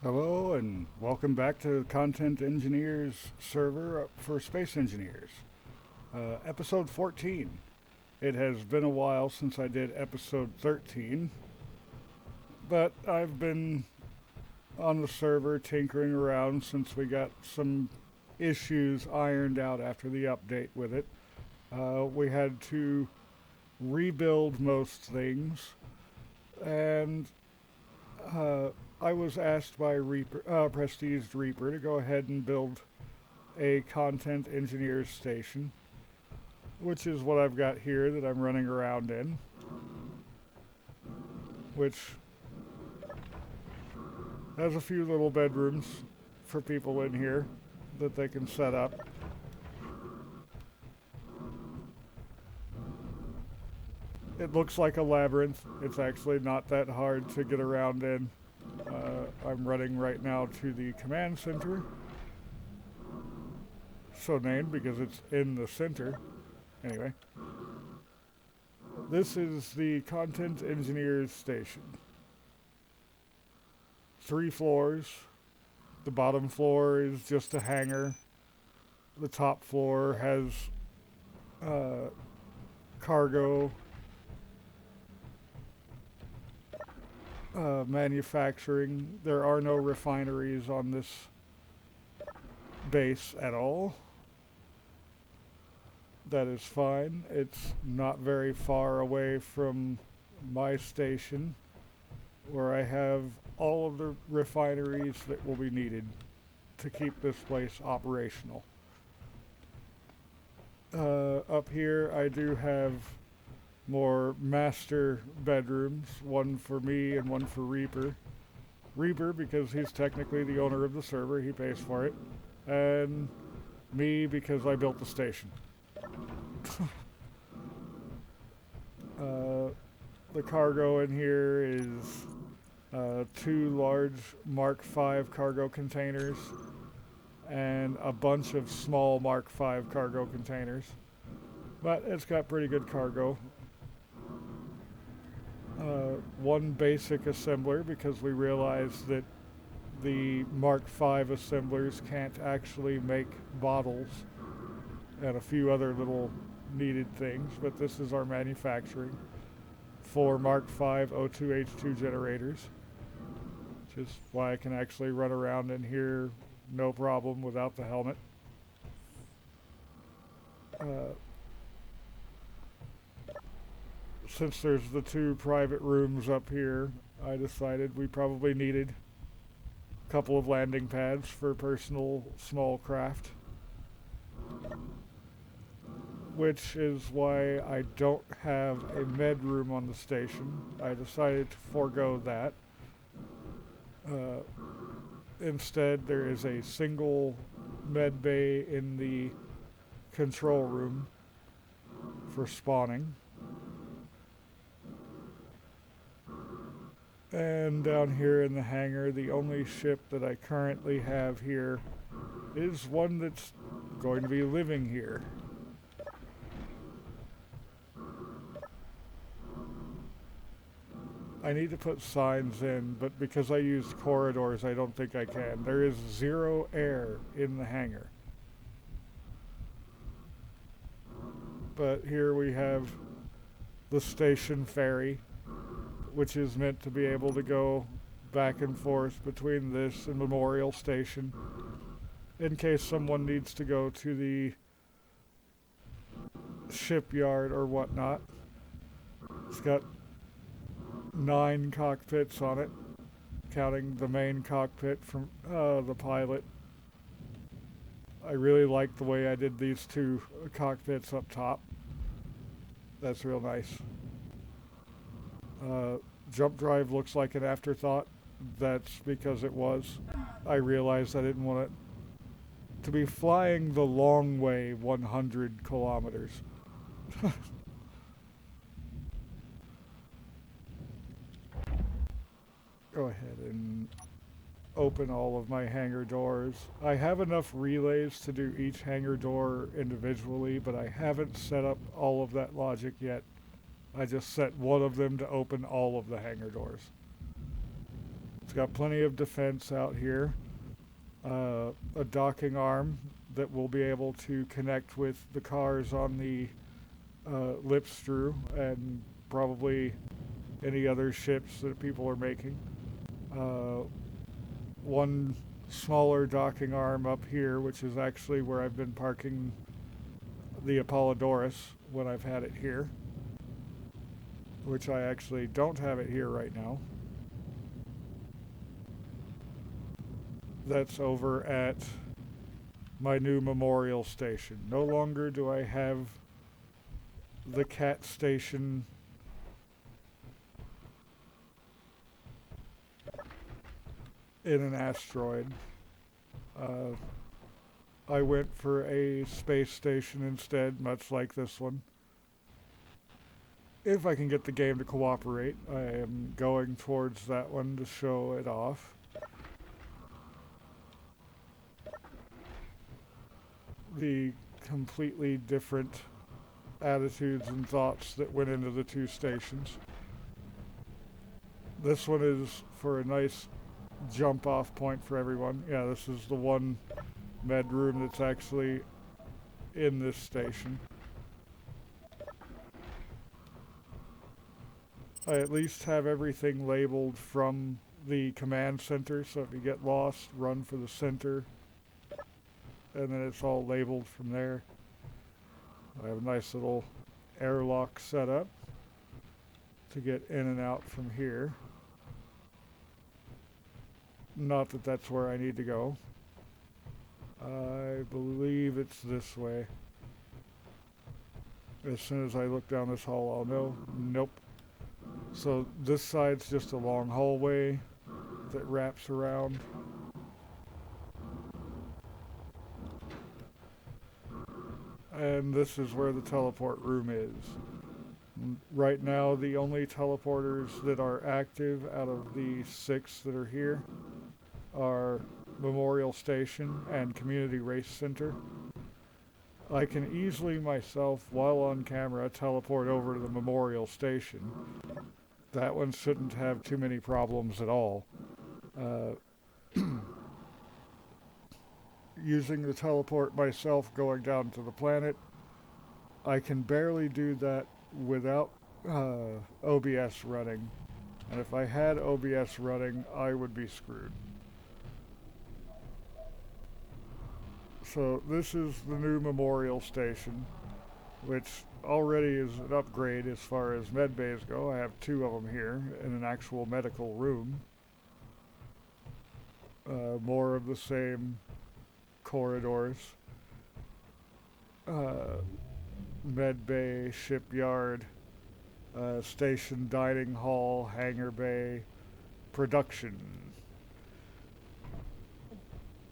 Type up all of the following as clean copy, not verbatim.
Hello and welcome back to Content Engineers server for Space Engineers. Episode 14. It has been a while since I did episode 13, but I've been on the server tinkering around since we got some issues ironed out after the update with it. We had to rebuild most things, and uh, I was asked by Prestige Reaper to go ahead and build a content engineer's station, which is what I've got here that I'm running around in, which has a few little bedrooms for people in here that they can set up. It looks like a labyrinth. It's actually not that hard to get around in. I'm running right now to the command center, so named because it's in the center. Anyway, this is the content engineer's station. 3 floors. The bottom floor is just a hangar. The top floor has uh, cargo, manufacturing. There are no refineries on this base at all. That is fine. It's not very far away from my station, where I have all of the refineries that will be needed to keep this place operational. Up here, I do have more master bedrooms, one for me and one for Reaper. Reaper, because he's technically the owner of the server, he pays for it, and me, because I built the station. uh, the cargo in here is 2 large Mark V cargo containers and a bunch of small Mark V cargo containers. But it's got pretty good cargo. One basic assembler, because we realized that the Mark V assemblers can't actually make bottles, and a few other little needed things, but this is our manufacturing. 4 Mark V O2H2 generators, which is why I can actually run around in here no problem without the helmet. Uh, since there's the 2 private rooms up here, I decided we probably needed a couple of landing pads for personal small craft, which is why I don't have a med room on the station. I decided to forego that. Uh, Instead, there is a single med bay in the control room for spawning. And down here in the hangar, the only ship that I currently have here is one that's going to be living here. I need to put signs in, but because I used corridors, I don't think I can. There is 0 air in the hangar. But here we have the station ferry, which is meant to be able to go back and forth between this and Memorial Station in case someone needs to go to the shipyard or whatnot. It's got 9 cockpits on it, counting the main cockpit from the pilot. I really like the way I did these 2 cockpits up top. That's real nice. Jump drive looks like an afterthought. That's because it was. I realized I didn't want it to be flying the long way 100 kilometers. Go ahead and open all of my hangar doors. I have enough relays to do each hangar door individually, but I haven't set up all of that logic yet. I just set one of them to open all of the hangar doors. It's got plenty of defense out here. A docking arm that will be able to connect with the cars on the Lipstrew and probably any other ships that people are making. One smaller docking arm up here, which is actually where I've been parking the Apollodorus when I've had it here, which I actually don't have it here right now. That's over at my new memorial station. No longer do I have the cat station in an asteroid. I went for a space station instead, much like this one. If I can get the game to cooperate, I am going towards that one to show it off. The completely different attitudes and thoughts that went into the two stations. This one is for a nice jump off point for everyone. Yeah, this is the one med room that's actually in this station. I at least have everything labeled from the command center, so if you get lost, run for the center, and then it's all labeled from there. I have a nice little airlock set up to get in and out from here. Not that that's where I need to go. I believe it's this way. As soon as I look down this hall, I'll know. Nope. So this side's just a long hallway that wraps around. And this is where the teleport room is. Right now, the only teleporters that are active out of the 6 that are here are Memorial Station and Community Race Center. I can easily myself, while on camera, teleport over to the Memorial Station. That one shouldn't have too many problems at all. Using the teleport myself going down to the planet, I can barely do that without OBS running. And if I had OBS running, I would be screwed. So this is the new Memorial Station, which already is an upgrade as far as med bays go. I have 2 of them here in an actual medical room. More of the same corridors. Med bay, shipyard, station dining hall, hangar bay, production,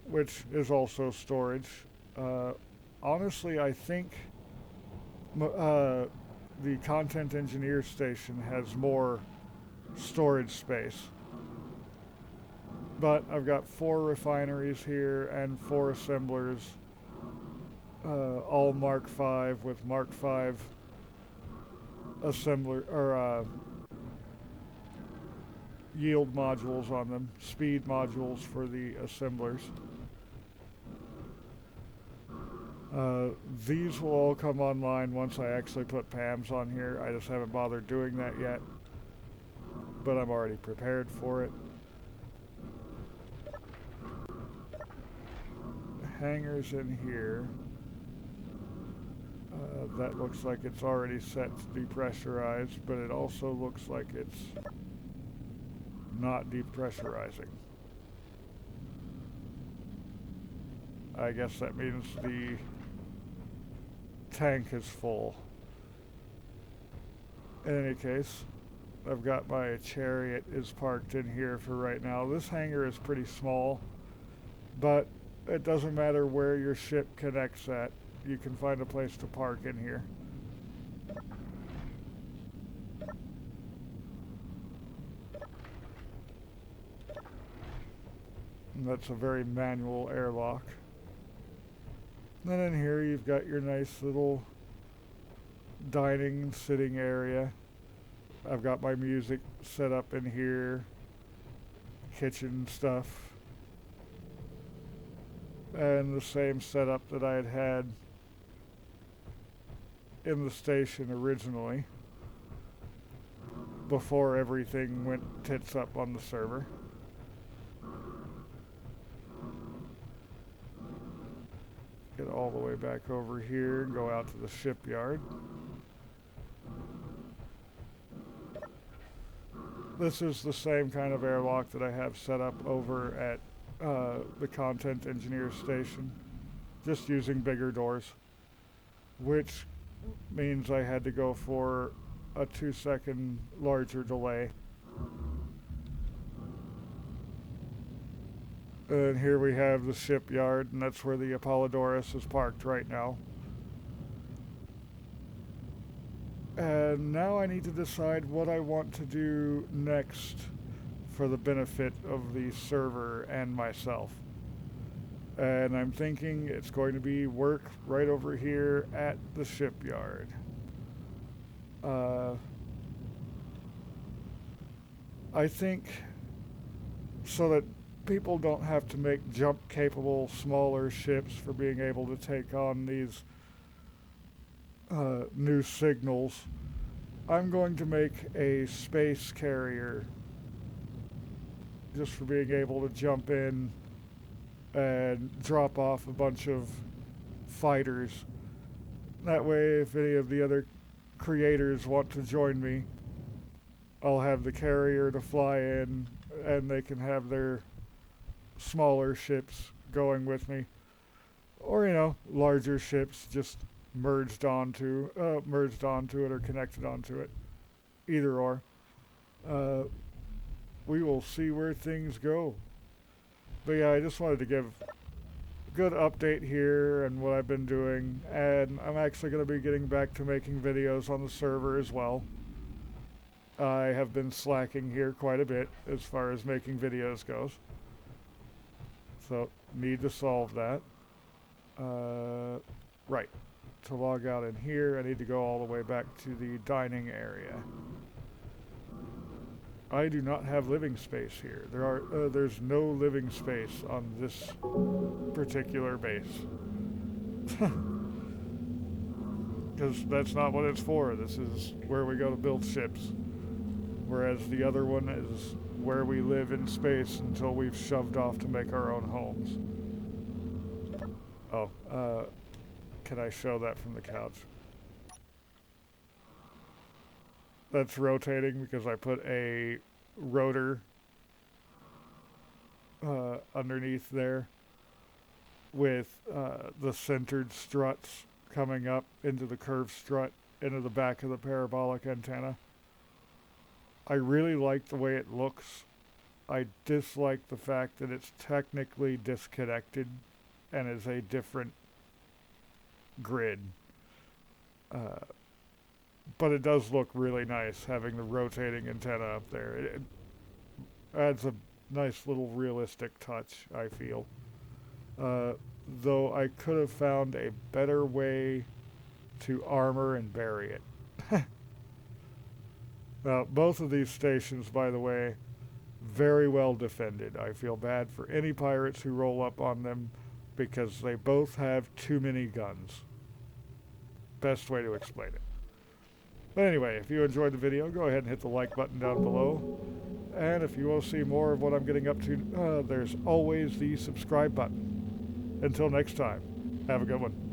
which is also storage. Honestly, I think the content engineer station has more storage space. But I've got 4 refineries here and 4 assemblers, all Mark V with Mark V assembler or yield modules on them, speed modules for the assemblers. These will all come online once I actually put PAMs on here. I just haven't bothered doing that yet, but I'm already prepared for it. Hangars in here. That looks like it's already set to depressurize, but it also looks like it's not depressurizing. I guess that means the tank is full. In any case, I've got my Chariot is parked in here for right now. This hangar is pretty small, but it doesn't matter where your ship connects at. You can find a place to park in here. And that's a very manual airlock. Then in here you've got your nice little dining and sitting area. I've got my music set up in here. kitchen stuff. And the same setup that I had had in the station originally, before everything went tits up on the server. Get all the way back over here and go out to the shipyard. This is the same kind of airlock that I have set up over at the Content Engineer station, just using bigger doors, which means I had to go for a 2-second larger delay. And here we have the shipyard, and that's where the Apollodorus is parked right now. And now I need to decide what I want to do next for the benefit of the server and myself. And I'm thinking it's going to be work right over here at the shipyard. I think so that people don't have to make jump-capable smaller ships for being able to take on these new signals, I'm going to make a space carrier just for being able to jump in and drop off a bunch of fighters. That way, if any of the other creators want to join me, I'll have the carrier to fly in, and they can have their smaller ships going with me. Or, you know, larger ships just merged onto it or connected onto it. Either or. We will see where things go. But yeah, I just wanted to give a good update here and what I've been doing. And I'm actually going to be getting back to making videos on the server as well. I have been slacking here quite a bit as far as making videos goes. So, need to solve that. Right. To log out in here, I need to go all the way back to the dining area. I do not have living space here. There's no living space on this particular base. Because that's not what it's for. This is where we go to build ships. Whereas the other one is where we live in space until we've shoved off to make our own homes. Oh, can I show that from the couch? That's rotating because I put a rotor underneath there with the centered struts coming up into the curved strut into the back of the parabolic antenna. I really like the way it looks. I dislike the fact that it's technically disconnected and is a different grid. But it does look really nice having the rotating antenna up there. It adds a nice little realistic touch, I feel. Though I could have found a better way to armor and bury it. Now, both of these stations, by the way, very well defended. I feel bad for any pirates who roll up on them because they both have too many guns. Best way to explain it. But anyway, if you enjoyed the video, go ahead and hit the like button down below. And if you want to see more of what I'm getting up to, there's always the subscribe button. Until next time, have a good one.